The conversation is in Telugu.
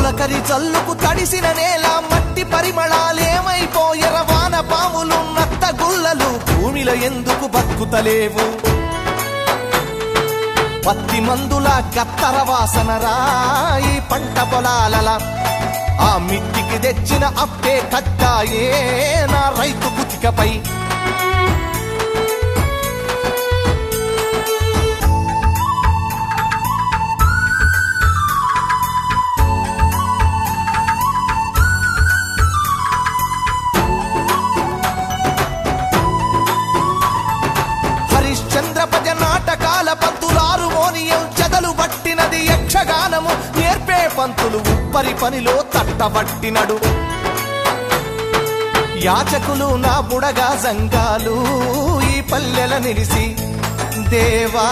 తొలకరి జల్లుకు తడిసిన నేల మట్టి పరిమళాలేమైపోయెర వాన పాములు నత్త గుల్లలు భూమిలో ఎందుకు బతుకుతలేవు పత్తి మందుల కత్తర వాసన రాయి పంట పొలాలల ఆ మిట్టికి తెచ్చిన అప్పే కట్టాయే నా రైతు కుతికపై హరిశ్చంద్రపజ నాటకాల పంతులారు మోనియం చెదలు పట్టినది యక్షగానము నేర్పే పంతులు ఉప్పరి పనిలో తట్టబట్టినడు యాచకులు నా బుడగా సంఘాలు ఈ పల్లెల నిలిసి దేవా